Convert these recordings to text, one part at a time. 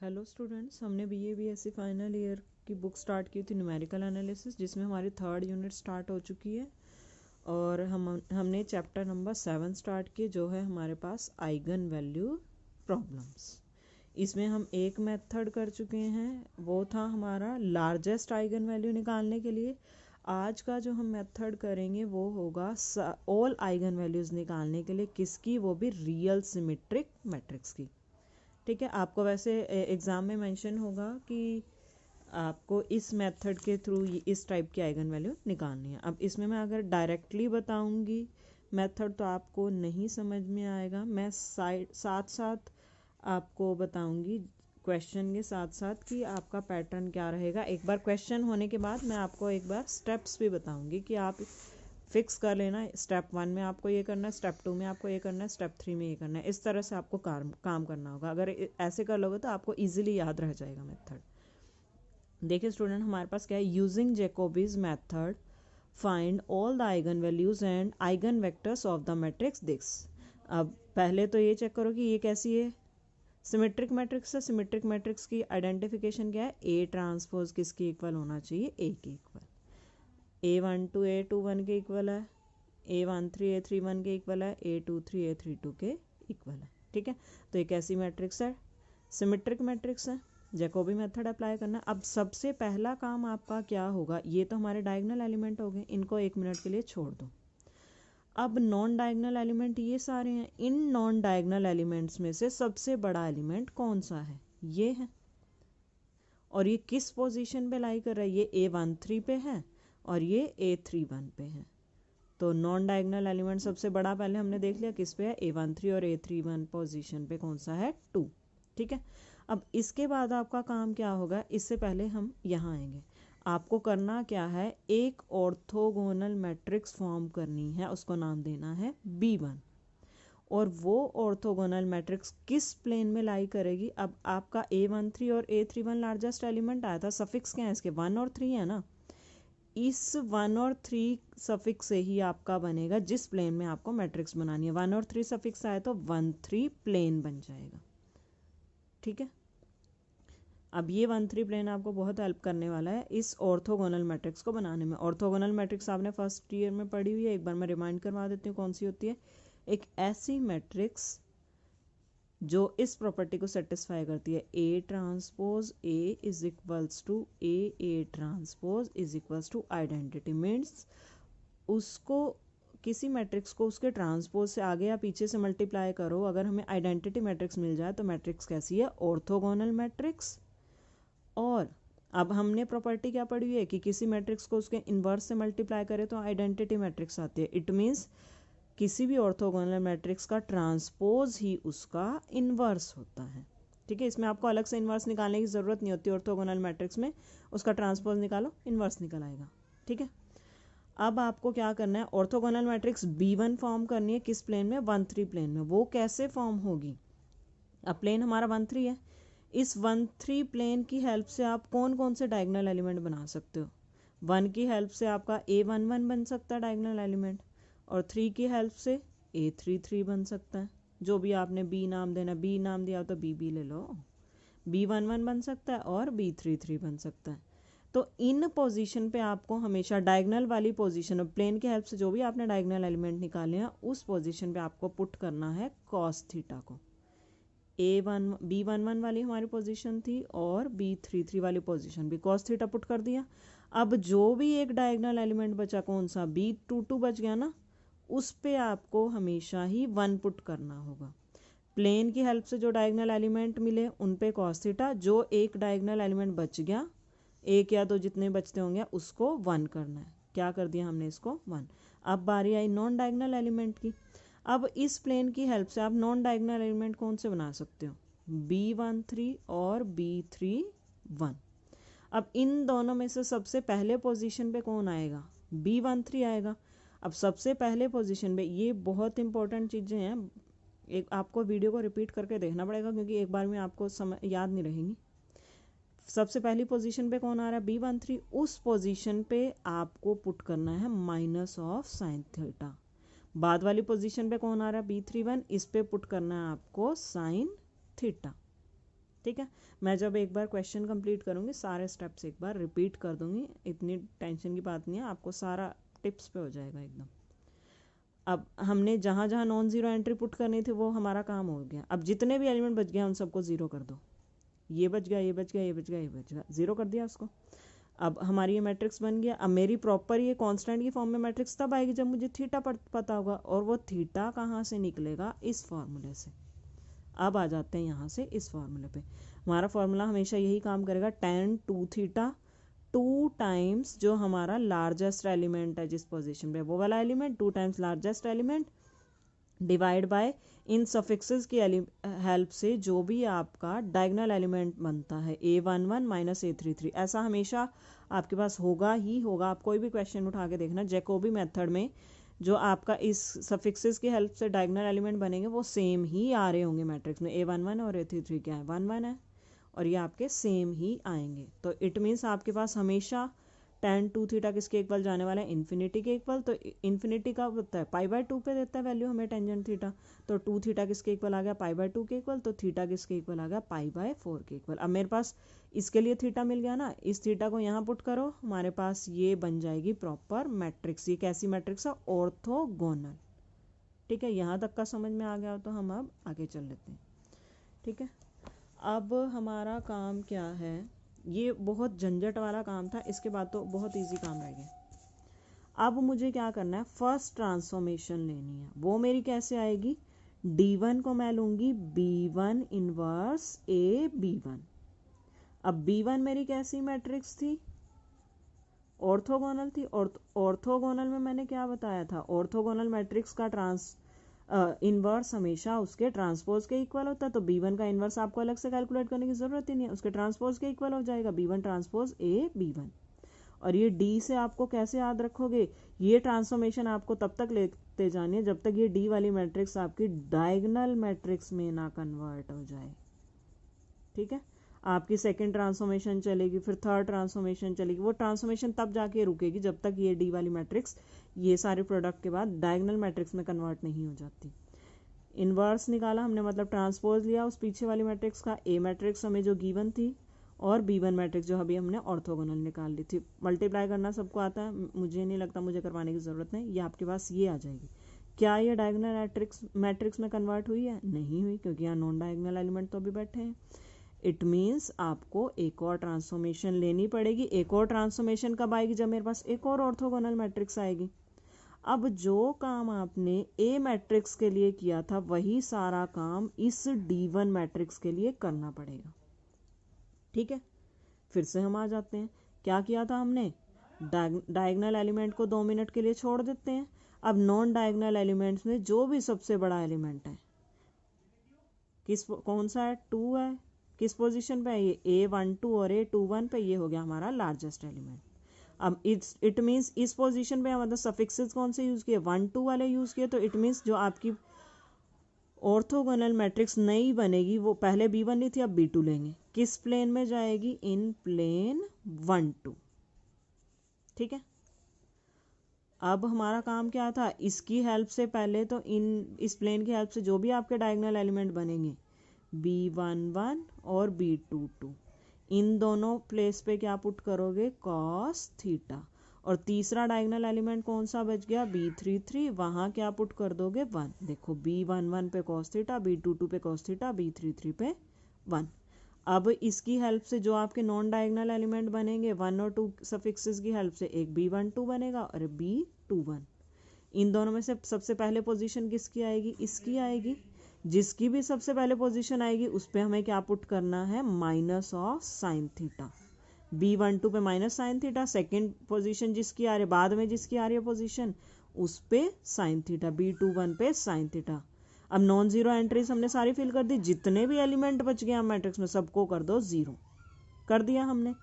Hello students, हमने BA BSc final year की book start की थी न्यूमेरिकल एनालिसिस, जिसमें हमारी 3rd यूनिट स्टार्ट हो चुकी है। और हमने चैप्टर नंबर 7 स्टार्ट किए, जो है हमारे पास आइगन वैल्यू प्रॉब्लम्स। इसमें हम एक मेथड कर चुके हैं, वो था हमारा लार्जेस्ट आइगन वैल्यू निकालने के लिए। आज का जो हम मेथड करेंगे वो होगा ऑल आइगन वैल्यूज़ निकालने के लिए। किसकी? वो भी रियल सिमेट्रिक मैट्रिक्स की। ठीक है, आपको वैसे एग्ज़ाम में मेंशन होगा कि आपको इस मेथड के थ्रू इस टाइप की आइगन वैल्यू निकालनी है। अब इसमें मैं अगर डायरेक्टली बताऊंगी मेथड तो आपको नहीं समझ में आएगा। मैं साथ साथ आपको बताऊंगी क्वेश्चन के साथ साथ कि आपका पैटर्न क्या रहेगा। एक बार क्वेश्चन होने के बाद मैं आपको एक बार स्टेप्स भी बताऊंगी कि आप फिक्स कर लेना, स्टेप 1 में आपको ये करना है, स्टेप 2 में आपको ये करना है, स्टेप 3 में ये करना है। इस तरह से आपको काम करना होगा। अगर ऐसे कर लोगे तो आपको इजीली याद रह जाएगा मेथड। देखिए स्टूडेंट, हमारे पास क्या है, using Jacobi's method find all the eigen values and eigen vectors of the matrix this. अब पहले तो ये चेक करो कि ये कैसी है, सिमेट्रिक मैट्रिक्स है। सिमेट्रिक मैट्रिक्स की आइडेंटिफिकेशन क्या है, ए ट्रांसपोज किसकी इक्वल होना चाहिए, ए की इक्वल। A12 A21 के इक्वल है, A13 A31 के इक्वल है, A23 A32 के इक्वल है। ठीक है, तो एक ऐसी मैट्रिक्स है, सिमेट्रिक मैट्रिक्स है। जैकोबी मेथड अप्लाई करना। अब सबसे पहला काम आपका क्या होगा, ये तो हमारे डायगोनल एलिमेंट हो गए, इनको 1 मिनट के लिए छोड़ दो। अब नॉन डायगोनल एलिमेंट ये सारे हैं। इन नॉन डायगोनल एलिमेंट्स में से सबसे बड़ा एलिमेंट कौन सा है, ये है। और ये किस पोजीशन पे लाई कर रहा है, ये A13 पे है और ये A31 पे है। तो नॉन डायगोनल एलिमेंट सबसे बड़ा पहले हमने देख लिया किस पे है, A13 और A31 पोजीशन पे कौन सा है, 2। ठीक है, अब इसके बाद आपका काम क्या होगा, इससे पहले हम यहाँ आएंगे। आपको करना क्या है, एक ऑर्थोगोनल मैट्रिक्स फॉर्म करनी है, उसको नाम देना है B1। और वो ऑर्थोगोनल मैट्रिक्स किस प्लेन में लाई करेगी। अब आपका A13 और A31 लार्जेस्ट एलिमेंट आया था, सफिक्स क्या है इसके, 1 और 3 है ना। इस 1 और 3 सफिक्स से ही आपका बनेगा जिस प्लेन में आपको मैट्रिक्स बनानी है। 1 और 3 सफिक्स आए तो 1 3 प्लेन बन जाएगा। ठीक है, अब ये 1 3 प्लेन आपको बहुत हेल्प करने वाला है इस ऑर्थोगोनल मैट्रिक्स को बनाने में। ऑर्थोगोनल मैट्रिक्स आपने फर्स्ट ईयर में पढ़ी हुई है, एक बार मैं रिमाइंड करवा देती हूँ कौन सी होती है। एक ऐसी मैट्रिक्स जो इस प्रॉपर्टी को सेटिस्फाई करती है, A transpose A is equals to A transpose is equals to identity. Means उसको, किसी मैट्रिक्स को उसके ट्रांसपोज से आगे या पीछे से मल्टीप्लाई करो, अगर हमें आइडेंटिटी मैट्रिक्स मिल जाए तो मैट्रिक्स कैसी है, ऑर्थोगोनल मैट्रिक्स। और अब हमने प्रॉपर्टी क्या पढ़ी हुई है कि किसी मैट्रिक्स को उसके इन्वर्स से मल्टीप्लाई करे तो आइडेंटिटी मैट्रिक्स आती है। इट मीन्स किसी भी ऑर्थोगोनल मैट्रिक्स का ट्रांसपोज ही उसका इन्वर्स होता है। ठीक है, इसमें आपको अलग से इन्वर्स निकालने की ज़रूरत नहीं होती। ऑर्थोगोनल मैट्रिक्स में उसका ट्रांसपोज निकालो, इन्वर्स निकल आएगा। ठीक है, अब आपको क्या करना है, ऑर्थोगोनल मैट्रिक्स B1 फॉर्म करनी है किस प्लेन में, 1 3 प्लेन में। वो कैसे फॉर्म होगी, अब प्लेन हमारा 1 3 है। इस 1 3 प्लेन की हेल्प से आप कौन कौन से डायगोनल एलिमेंट बना सकते हो। 1 की हेल्प से आपका A11 बन सकता है डायगोनल एलिमेंट, और 3 की हेल्प से A33 बन सकता है। जो भी आपने B नाम देना, B नाम दिया तो B ले लो, B11 बन सकता है और B33 बन सकता है। तो इन पोजीशन पे आपको हमेशा डायगोनल वाली पोजीशन, प्लेन की हेल्प से जो भी आपने डायगोनल एलिमेंट निकाले हैं उस पोजीशन पे आपको पुट करना है कॉस थीटा को। B11 वाली हमारी पोजीशन थी और B33 वाली पोजीशन भी कॉस थीटा पुट कर दिया। अब जो भी एक डायगोनल एलिमेंट बचा, कौन सा, B22 बच गया ना, उस पे आपको हमेशा ही 1 पुट करना होगा। प्लेन की हेल्प से जो डायगोनल एलिमेंट मिले उन पे कॉस थीटा, जो एक डायगोनल एलिमेंट बच गया, एक या दो जितने बचते होंगे उसको 1 करना है। क्या कर दिया हमने, इसको 1। अब बारी आई नॉन डायगोनल एलिमेंट की। अब इस प्लेन की हेल्प से आप नॉन डायगोनल एलिमेंट कौन से बना सकते हो, B13 और B31। अब इन दोनों में से सबसे पहले पोजीशन पे कौन आएगा, B13 आएगा। अब सबसे पहले पोजीशन पे, ये बहुत इंपॉर्टेंट चीज़ें हैं, एक आपको वीडियो को रिपीट करके देखना पड़ेगा क्योंकि एक बार में आपको याद नहीं रहेंगी। सबसे पहली पोजीशन पे कौन आ रहा है, B13। उस पोजीशन पे आपको पुट करना है माइनस ऑफ साइन थीटा। बाद वाली पोजीशन पे कौन आ रहा है, B31, इस पे पुट करना है आपको साइन थीटा। ठीक है, मैं जब एक बार क्वेश्चन कंप्लीट करूँगी सारे स्टेप्स एक बार रिपीट कर दूँगी, इतनी टेंशन की बात नहीं है, आपको सारा टिप्स पे हो जाएगा एकदम। अब हमने जहाँ जहाँ नॉन ज़ीरो एंट्री पुट करनी थी वो हमारा काम हो गया। अब जितने भी एलिमेंट बच गए उन सबको ज़ीरो कर दो, ये बच गया, ये बच गया, ये बच गया, ये बच गया, ज़ीरो कर दिया उसको। अब हमारी ये मैट्रिक्स बन गया। अब मेरी प्रॉपर ये कांस्टेंट की फॉर्म में मैट्रिक्स तब आएगी जब मुझे थीटा पता होगा, और वो थीटा कहाँ से निकलेगा, इस फॉर्मूले से। अब आ जाते हैं यहाँ से इस फॉर्मूले पे। हमारा फॉर्मूला हमेशा यही काम करेगा, tan 2 थीटा 2 टाइम्स जो हमारा लार्जेस्ट एलिमेंट है जिस पोजीशन पे, वो वाला element 2 times largest element divide by in suffixes की हेल्प से जो भी आपका डायगोनल एलिमेंट बनता है A11 माइनस A33। ऐसा हमेशा आपके पास होगा ही होगा। आप कोई भी क्वेश्चन उठा के देखना, जैकोबी मेथड में जो आपका इस सफिक्सेस की हेल्प से डायगोनल एलिमेंट बनेंगे वो सेम ही आ रहे होंगे मैट्रिक्स में। A11 और A33 क्या है, 1 1 है, और ये आपके सेम ही आएंगे। तो इट मीन्स आपके पास हमेशा tan 2 थीटा किसके इक्वल जाने वाला है, इन्फिनिटी के इक्वल। तो इन्फिनिटी का होता है π/2 पे देता है वैल्यू हमें टेंजेंट थीटा, तो 2 थीटा किसके इक्वल आ गया, π/2 के इक्वल। तो थीटा किसके इक्वल आ गया, π/4 के इक्वल। अब मेरे पास इसके लिए थीटा मिल गया ना, इस थीटा को यहाँ पुट करो, हमारे पास ये बन जाएगी प्रॉपर मैट्रिक्स। ये कैसी मैट्रिक्स है, ऑर्थोगोनल। ठीक है, यहाँ तक का समझ में आ गया तो हम अब आगे चल लेते हैं। ठीक है, अब हमारा काम क्या है, ये बहुत झंझट वाला काम था, इसके बाद तो बहुत इजी काम रह गया। अब मुझे क्या करना है, फर्स्ट ट्रांसफॉर्मेशन लेनी है। वो मेरी कैसे आएगी, D1 को मैं लूँगी B1 इनवर्स AB1। अब B1 मेरी कैसी मैट्रिक्स थी, ऑर्थोगोनल थी। ऑर्थोगोनल में मैंने क्या बताया था, ऑर्थोगोनल मैट्रिक्स का इन्वर्स हमेशा उसके ट्रांसपोज के इक्वल होता है। तो B1 का इन्वर्स आपको अलग से कैलकुलेट करने की ज़रूरत ही नहीं है, उसके ट्रांसपोज के इक्वल हो जाएगा, B1 ट्रांसपोज AB1। और ये D से आपको कैसे याद रखोगे, ये ट्रांसफॉर्मेशन आपको तब तक लेते जानी है जब तक ये D वाली मैट्रिक्स आपकी डायगोनल मैट्रिक्स में ना कन्वर्ट हो जाए। ठीक है, आपकी सेकंड ट्रांसफॉर्मेशन चलेगी, फिर थर्ड ट्रांसफॉर्मेशन चलेगी। वो ट्रांसफॉर्मेशन तब जाके रुकेगी जब तक ये D वाली मैट्रिक्स ये सारे प्रोडक्ट के बाद डायगोनल मैट्रिक्स में कन्वर्ट नहीं हो जाती। इन्वर्स निकाला हमने, मतलब ट्रांसपोज लिया उस पीछे वाली मैट्रिक्स का, A मैट्रिक्स हमें जो गिवन थी, और B1 मैट्रिक्स जो अभी हमने ऑर्थोगोनल निकाल ली थी। मल्टीप्लाई करना सबको आता है, मुझे नहीं लगता मुझे करवाने की ज़रूरत नहीं, ये आपके पास ये आ जाएगी। क्या ये डायगोनल मैट्रिक्स में कन्वर्ट हुई है, नहीं हुई, क्योंकि यहाँ नॉन डायगोनल एलिमेंट तो अभी बैठे हैं। इट मीन्स आपको एक और ट्रांसफॉर्मेशन लेनी पड़ेगी। एक और ट्रांसफॉर्मेशन कब आएगी, जब मेरे पास एक और ऑर्थोगोनल मैट्रिक्स आएगी। अब जो काम आपने A मैट्रिक्स के लिए किया था वही सारा काम इस D1 मैट्रिक्स के लिए करना पड़ेगा। ठीक है, फिर से हम आ जाते हैं, क्या किया था हमने, डायगोनल एलिमेंट को 2 मिनट के लिए छोड़ देते हैं। अब नॉन डायगोनल एलिमेंट्स में जो भी सबसे बड़ा एलिमेंट है कौन सा है, 2 है, किस पोजीशन पे है ये, A12 और A21 पे, ये हो गया हमारा लार्जेस्ट एलिमेंट। अब इट मीन्स इस पोजीशन पे मतलब सफिक्सेस कौन से यूज़ किए, 1 2 वाले यूज़ किए। तो इट मीन्स जो आपकी ऑर्थोगोनल मैट्रिक्स नई बनेगी वो पहले B1 नहीं थी, अब B2 लेंगे। किस प्लेन में जाएगी, इन प्लेन 1 2। ठीक है, अब हमारा काम क्या था, इसकी हेल्प से पहले तो इस प्लेन की हेल्प से जो भी आपके डायगोनल एलिमेंट बनेंगे B11 और B22, इन दोनों प्लेस पे क्या पुट करोगे, कॉस थीटा। और तीसरा डायगोनल एलिमेंट कौन सा बच गया, B33, वहाँ क्या पुट कर दोगे, 1। देखो B11 पे कॉस थीटा, B22 पे कॉस थीटा, B33 पे 1। अब इसकी हेल्प से जो आपके नॉन डायगोनल एलिमेंट बनेंगे 1 और 2 सफिक्सेस की हेल्प से एक B12 बनेगा और B21। इन दोनों में से सबसे पहले पोजीशन किसकी आएगी, इसकी आएगी। जिसकी भी सबसे पहले पोजीशन आएगी उस पर हमें क्या पुट करना है, minus of sine theta. B12 पे minus sine theta, second position जिसकी आ रही है, बाद में जिसकी आ रही है पोजीशन, उस पे साइन थीटा, B21 पे साइन थीटा। अब नॉन जीरो एंट्रीज हमने सारी फिल कर दी, जितने भी एलिमेंट बच गए मैट्रिक्स में सबको कर दो 0, कर दिया हमने।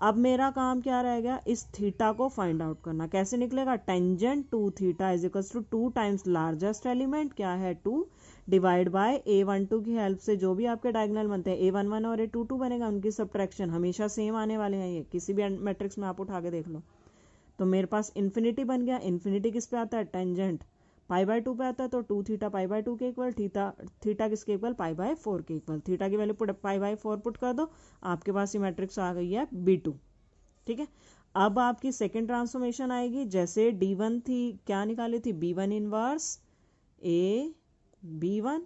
अब मेरा काम क्या रह गया, इस थीटा को फाइंड आउट करना। कैसे निकलेगा, tangent 2 theta is equal to 2 times largest element क्या है 2 डिवाइड बाय A12 की हेल्प से जो भी आपके डायगोनल बनते हैं A11 और A22 बनेगा, उनकी सब्ट्रैक्शन हमेशा सेम आने वाले हैं। ये किसी भी मैट्रिक्स में आप उठा के देख लो। तो मेरे पास इन्फिनिटी बन गया। इन्फिनिटी किस पे आता है, टेंजेंट पाई बाय 2 पे आता है तो 2 थीटा पाई बाय 2 के इक्वल, थीटा किसके इक्वल, पाई बाय 4 के इक्वल। थीटा की value put pi by 4 put कर दो, आपके पास ये मैट्रिक्स आ गई है B2। ठीक है, अब आपकी सेकेंड ट्रांसफॉर्मेशन आएगी, जैसे D1 थी, क्या निकाली थी, B1 इनवर्स A B1।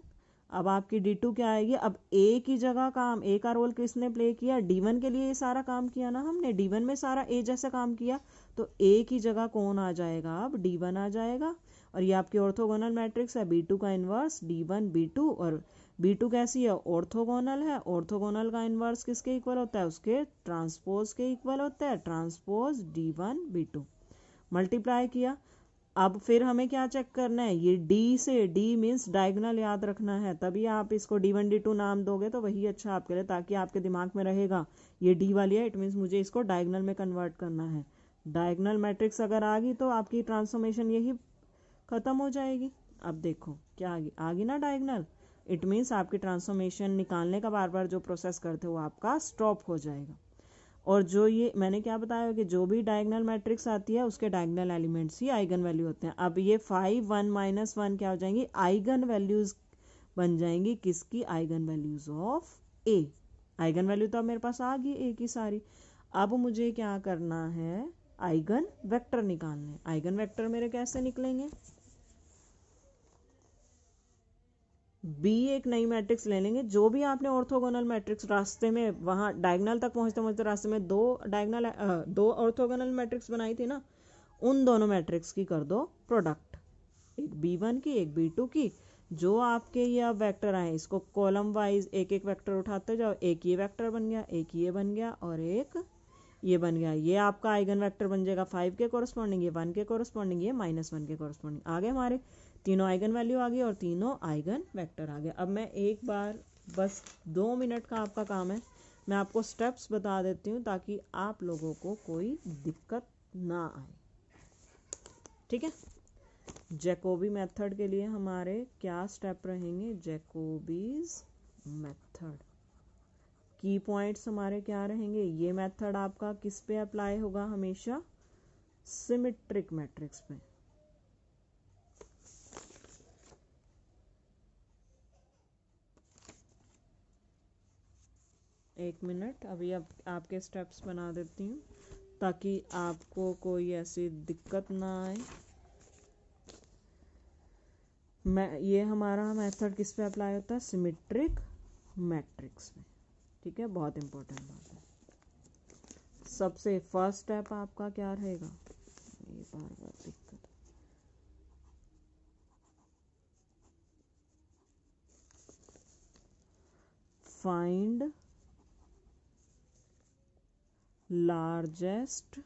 अब आपकी D2 क्या आएगी, अब A की जगह काम, A का रोल किसने प्ले किया, D1 के लिए ये सारा काम किया ना हमने, D1 में सारा A जैसा काम किया, तो A की जगह कौन आ जाएगा, अब D1 आ जाएगा। और ये आपकी ऑर्थोगोनल मैट्रिक्स है, B2 का इन्वर्स D1 B2, और B2 कैसी है, ऑर्थोगोनल है। ऑर्थोगोनल का इन्वर्स किसके इक्वल होता है, उसके ट्रांसपोज के इक्वल होता है, ट्रांसपोज D1 B2। मल्टीप्लाई किया, अब फिर हमें क्या चेक करना है, ये D से, D मीन्स डायगोनल याद रखना है, तभी आप इसको D1 D2 नाम दोगे तो वही अच्छा आपके लिए, ताकि आपके दिमाग में रहेगा ये D वाली है, इट मीन्स मुझे इसको डायगोनल में कन्वर्ट करना है। डायगोनल मैट्रिक्स अगर आ गई तो आपकी ट्रांसफॉर्मेशन यही खत्म हो जाएगी। अब देखो क्या आ गई ना डायगोनल, इट मीन्स आपकी ट्रांसफॉर्मेशन निकालने का बार बार जो प्रोसेस करते हो वो आपका स्टॉप हो जाएगा। और जो ये मैंने क्या बताया कि जो भी डायगोनल मैट्रिक्स आती है उसके डायगोनल एलिमेंट्स ही आइगन वैल्यू होते हैं। अब ये 5 1 -1 क्या हो जाएंगी, आइगन वैल्यूज बन जाएंगी, किसकी, eigen values of A. Eigen value तो अब मेरे पास आ गई ए की सारी। अब मुझे क्या करना है, आइगन वेक्टर निकालने। आइगन वेक्टर मेरे कैसे निकलेंगे, बी एक नई मैट्रिक्स ले लेंगे, जो भी आपने ऑर्थोगोनल मैट्रिक्स रास्ते में वहां डायगोनल तक पहुंचते पहुंचते रास्ते में दो ऑर्थोगोनल मैट्रिक्स बनाई थी ना, उन दोनों मैट्रिक्स की कर दो प्रोडक्ट, एक B1 की एक B2 की। जो आपके ये अब वेक्टर आए इसको कॉलम वाइज एक एक वेक्टर उठाते जाओ, एक ये वेक्टर बन गया, एक ये बन गया, और एक ये बन गया। ये आपका आइगन वेक्टर बन जाएगा 5 के कोरस्पॉन्डिंग, ये 1 के कोरस्पॉन्डिंग, ये -1 के कोरस्पॉन्डिंग। आ गए हमारे तीनों आइगन वैल्यू आ गई और तीनों आइगन वेक्टर आ गए। अब मैं एक बार बस 2 मिनट का आपका काम है, मैं आपको स्टेप्स बता देती हूँ ताकि आप लोगों को कोई दिक्कत ना आए। ठीक है, जैकोबी मेथड के लिए हमारे क्या स्टेप रहेंगे, जैकोबीज मेथड। की पॉइंट्स हमारे क्या रहेंगे, ये मेथड आपका किस पे अप्लाई होगा, हमेशा सिमेट्रिक मैट्रिक्स पे। एक मिनट, अभी अब आपके स्टेप्स बना देती हूँ ताकि आपको कोई ऐसी दिक्कत ना आए। मैं ये हमारा मेथड किस पे अप्लाई होता है, सिमेट्रिक मैट्रिक्स में। ठीक है, बहुत इंपॉर्टेंट बात है। सबसे फर्स्ट स्टेप आपका क्या रहेगा, ये बार बार दिक्कत, find largest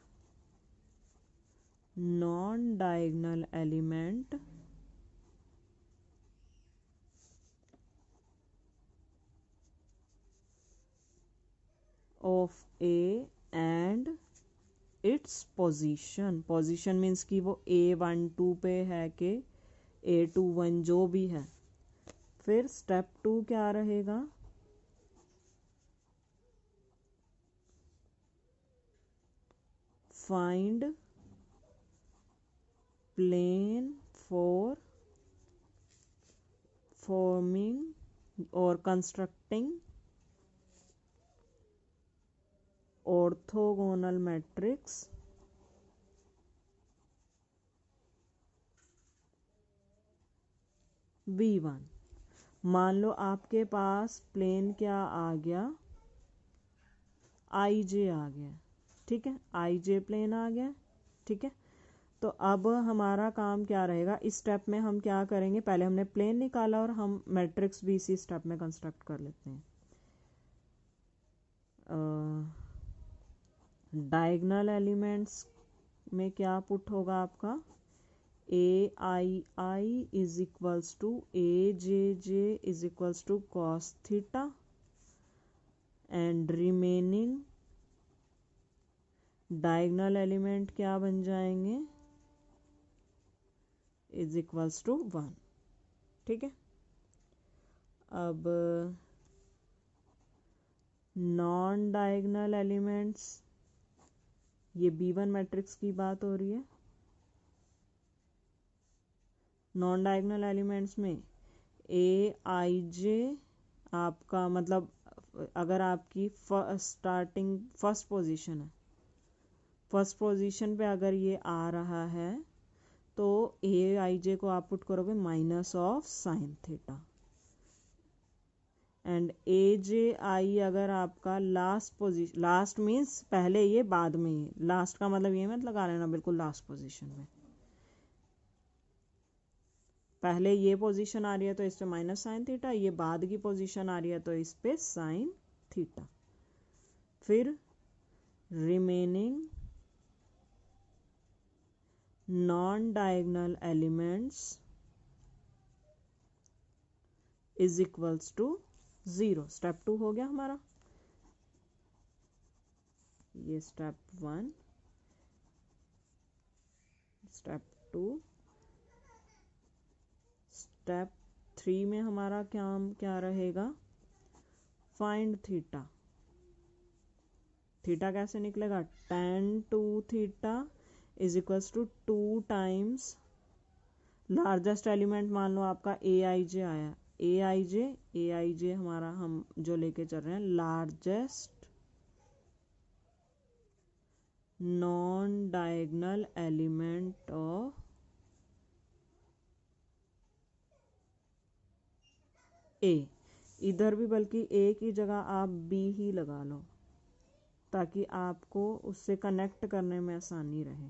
non diagonal element of A and its position. Position means कि वो A12 पे है कि A21, जो भी है। फिर स्टेप 2 क्या रहेगा, फाइंड प्लेन फॉर फॉर्मिंग और कंस्ट्रक्टिंग ऑर्थोगोनल मैट्रिक्स B1। मान लो आपके पास प्लेन क्या आ गया, IJ आ गया। ठीक है, IJ प्लेन आ गया। ठीक है, तो अब हमारा काम क्या रहेगा, इस स्टेप में हम क्या करेंगे, पहले हमने प्लेन निकाला और हम मैट्रिक्स भी इसी स्टेप में कंस्ट्रक्ट कर लेते हैं। डायगोनल एलिमेंट्स में क्या पुट होगा आपका, AII is equals to AJJ is equals to cos theta and remaining diagonal element क्या बन जाएंगे, इज इक्वल्स टू 1। ठीक है, अब नॉन डायगोनल एलिमेंट्स, ये B1 मैट्रिक्स की बात हो रही है, नॉन डायगोनल एलिमेंट्स में ए आई जे आपका मतलब अगर आपकी फर्स्ट पोजीशन है, फर्स्ट पोजीशन पे अगर ये आ रहा है तो ए आई जे को आप पुट करोगे minus of sine theta, and a j i अगर आपका लास्ट पोजीशन, लास्ट मीन्स पहले ये बाद में ये, लास्ट का मतलब ये मत लगा लेना बिल्कुल लास्ट पोजीशन में, पहले ये पोजीशन आ रही है तो इस पे माइनस साइन थीटा, ये बाद की पोजीशन आ रही है तो इस पे साइन थीटा। फिर remaining non diagonal elements is equals to 0। Step 2 हो गया हमारा, ये स्टेप 1, स्टेप 2, स्टेप 3 में हमारा क्या रहेगा, फाइंड थीटा। थीटा कैसे निकलेगा, tan 2 theta is equals to 2 times largest element मान लो आपका ए आई जे आया, ए आई जे हमारा हम जो लेके चल रहे हैं largest non diagonal element of a, इधर भी बल्कि ए की जगह आप बी ही लगा लो ताकि आपको उससे कनेक्ट करने में आसानी रहे,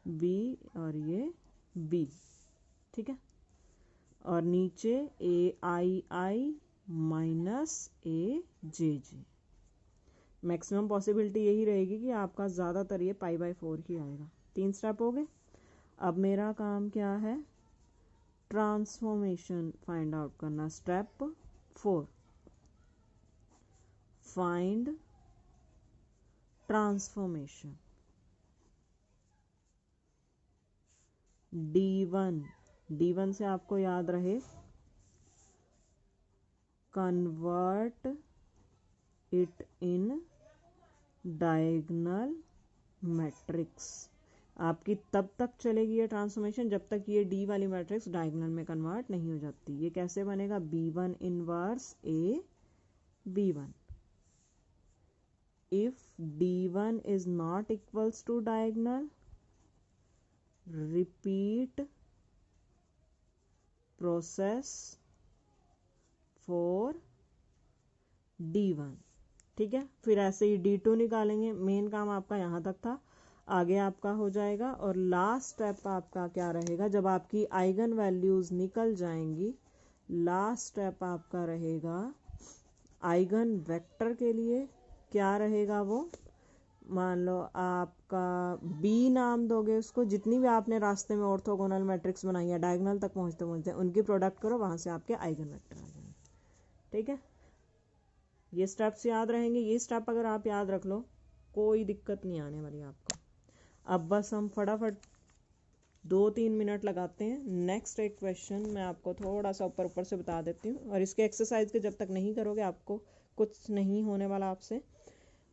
बी और ये बी, ठीक है। और नीचे ए आई माइनस ए जे जे, मैक्सिमम पॉसिबिलिटी यही रहेगी कि आपका ज़्यादातर ये π/4 ही आएगा। 3 स्टेप हो गए। अब मेरा काम क्या है, ट्रांसफॉर्मेशन फाइंड आउट करना। Step 4, find transformation. D1 से आपको याद रहे convert it in diagonal matrix. आपकी तब तक चलेगी ये ट्रांसफॉर्मेशन जब तक ये D वाली मैट्रिक्स डायगोनल में कन्वर्ट नहीं हो जाती। ये कैसे बनेगा, B1 inverse A B1। If D1 is not equals to diagonal, repeat process for D1, ठीक है। फिर ऐसे ही D2 निकालेंगे। मेन काम आपका यहाँ तक था, आगे आपका हो जाएगा। और लास्ट स्टेप आपका क्या रहेगा, जब आपकी आइगन वैल्यूज निकल जाएंगी, लास्ट स्टेप आपका रहेगा आइगन वेक्टर के लिए क्या रहेगा, वो मान लो आपका बी नाम दोगे उसको। जितनी भी आपने रास्ते में ऑर्थोगोनल मैट्रिक्स बनाई है डायगोनल तक पहुँचते पहुँचते उनकी प्रोडक्ट करो, वहाँ से आपके आइगन वेक्टर आ जाएंगे, ठीक है। ये स्टेप्स याद रहेंगे। ये स्टेप अगर आप याद रख लो कोई दिक्कत नहीं आने वाली आपको। अब बस हम फटाफट 2-3 मिनट लगाते हैं। नेक्स्ट एक क्वेश्चन मैं आपको थोड़ा सा ऊपर ऊपर से बता देती हूँ, और इसके एक्सरसाइज के जब तक नहीं करोगे आपको कुछ नहीं होने वाला आपसे।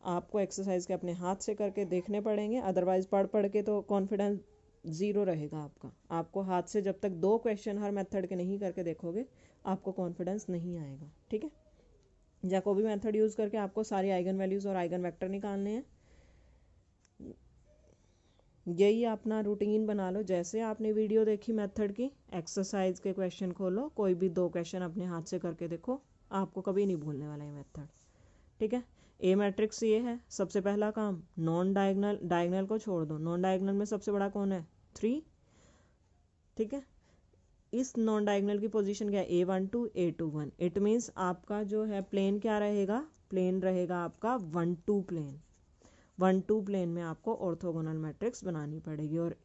आपको एक्सरसाइज के अपने हाथ से करके देखने पड़ेंगे, अदरवाइज पढ़ के तो कॉन्फिडेंस ज़ीरो रहेगा आपका। आपको हाथ से जब तक 2 क्वेश्चन हर मेथड के नहीं करके देखोगे आपको कॉन्फिडेंस नहीं आएगा, ठीक है। जैकोबी मेथड यूज़ करके आपको सारी आइगन वैल्यूज़ और आइगन वेक्टर निकालने हैं। यही अपना रूटीन बना लो। जैसे आपने वीडियो देखी मेथड की, एक्सरसाइज के क्वेश्चन खोलो, कोई भी 2 क्वेश्चन अपने हाथ से करके देखो, आपको कभी नहीं भूलने वाला ये मेथड, ठीक है। ए मैट्रिक्स ये है। सबसे पहला काम नॉन डायगोनल, डायगोनल को छोड़ दो, नॉन डायगोनल में सबसे बड़ा कौन है, 3, ठीक है। इस नॉन डायगोनल की पोजीशन क्या है, A12 A21। इट मीन्स आपका जो है प्लेन क्या रहेगा, प्लेन रहेगा आपका 1-2 प्लेन। 1-2 प्लेन में आपको ऑर्थोगोनल मैट्रिक्स बनानी पड़ेगी, और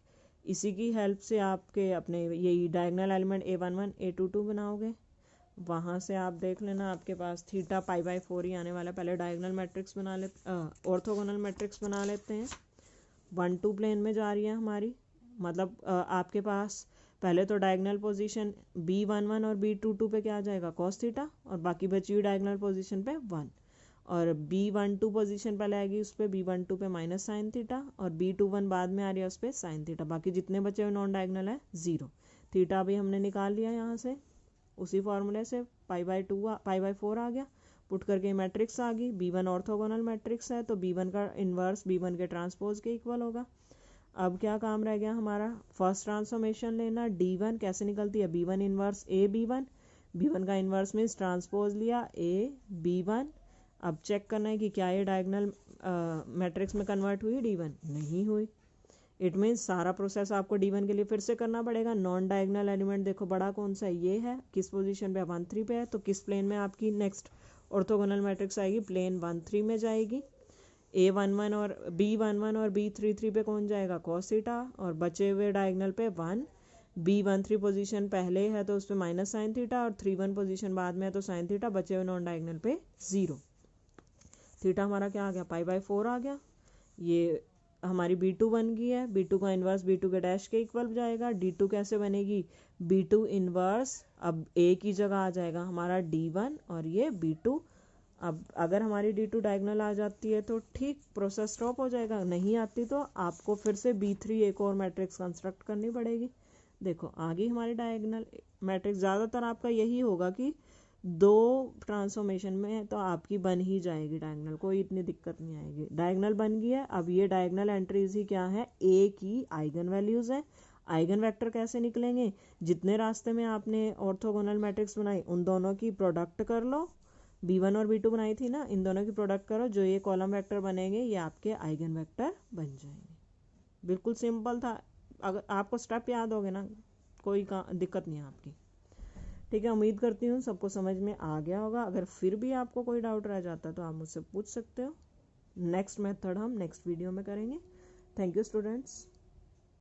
इसी की हेल्प से आपके अपने यही डायगोनल एलिमेंट A11 A22 बनाओगे। वहाँ से आप देख लेना आपके पास थीटा π/4 ही आने वाला। पहले डायगोनल मैट्रिक्स बना लेते, ऑर्थोगोनल मैट्रिक्स बना लेते हैं। 1-2 प्लेन में जा रही है हमारी, मतलब आपके पास पहले तो डायगोनल पोजीशन B11 और B22 पे क्या आ जाएगा, कॉस थीटा, और बाकी बची हुई डायगोनल पोजीशन पे 1, और B12 पोजीशन पहले आएगी उस पर B12 पे माइनस साइन थीटा, और B21 बाद में आ रही है उस पर साइन थीटा। बाकी जितने बचे हुए नॉन डायगोनल है 0। थीटा भी हमने निकाल लिया यहाँ से उसी फॉर्मूले से, पाई/4 आ गया। पुट करके मैट्रिक्स आ गई, B1 ऑर्थोगोनल मैट्रिक्स है तो B1 का इन्वर्स B1 के ट्रांसपोज के इक्वल होगा। अब क्या काम रह गया हमारा, फर्स्ट ट्रांसफॉर्मेशन लेना। D1 कैसे निकलती है, B1 इन्वर्स A B1 का इन्वर्स मीन्स ट्रांसपोज लिया A B1। अब चेक करना है कि क्या ये डायगोनल मैट्रिक्स में कन्वर्ट हुई, D1 नहीं हुई। इट मीन्स सारा प्रोसेस आपको D1 के लिए फिर से करना पड़ेगा। नॉन डायगोनल एलिमेंट देखो बड़ा कौन सा है, ये है, किस पोजीशन पे 1 3 पे है, तो किस प्लेन में आपकी नेक्स्ट ऑर्थोगोनल मैट्रिक्स आएगी, प्लेन 1 3 में जाएगी। A11 और B11 और B33 पे कौन जाएगा, cos थीटा, और बचे हुए डायगोनल पे 1। B13 पोजीशन पहले है तो उस पर माइनस साइन थीटा, और 31 पोजीशन बाद में है तो साइन थीटा, बचे हुए नॉन डायगोनल पे 0। थीटा हमारा क्या आ गया, पाई/4 आ गया। ये हमारी B2 बन गई है। B2 का इन्वर्स B2 के डैश के इक्वल जाएगा। D2 कैसे बनेगी, B2 इन्वर्स, अब A की जगह आ जाएगा हमारा D1 और ये B2। अब अगर हमारी D2 डायगोनल आ जाती है तो ठीक प्रोसेस स्टॉप हो जाएगा, नहीं आती तो आपको फिर से B3 एक और मैट्रिक्स कंस्ट्रक्ट करनी पड़ेगी। देखो आ गई हमारी डायगोनल मैट्रिक्स। ज़्यादातर आपका यही होगा कि 2 ट्रांसफॉर्मेशन में तो आपकी बन ही जाएगी डायगोनल, कोई इतनी दिक्कत नहीं आएगी। डायगोनल बन गई है। अब ये डायगोनल एंट्रीज ही क्या है, A की आइगन वैल्यूज़ है। आइगन वेक्टर कैसे निकलेंगे, जितने रास्ते में आपने ऑर्थोगोनल मैट्रिक्स बनाई उन दोनों की प्रोडक्ट कर लो। B1 और B2 बनाई थी ना, इन दोनों की प्रोडक्ट करो, जो ये कॉलम वेक्टर बनेंगे ये आपके आइगन वेक्टर बन जाएंगे। बिल्कुल सिंपल था, अगर आपको स्टेप याद हो गए ना कोई दिक्कत नहीं है आपकी। ठीक है, उम्मीद करती हूँ सबको समझ में आ गया होगा। अगर फिर भी आपको कोई डाउट रह जाता है तो आप मुझसे पूछ सकते हो। नेक्स्ट मेथड हम नेक्स्ट वीडियो में करेंगे। Thank you students.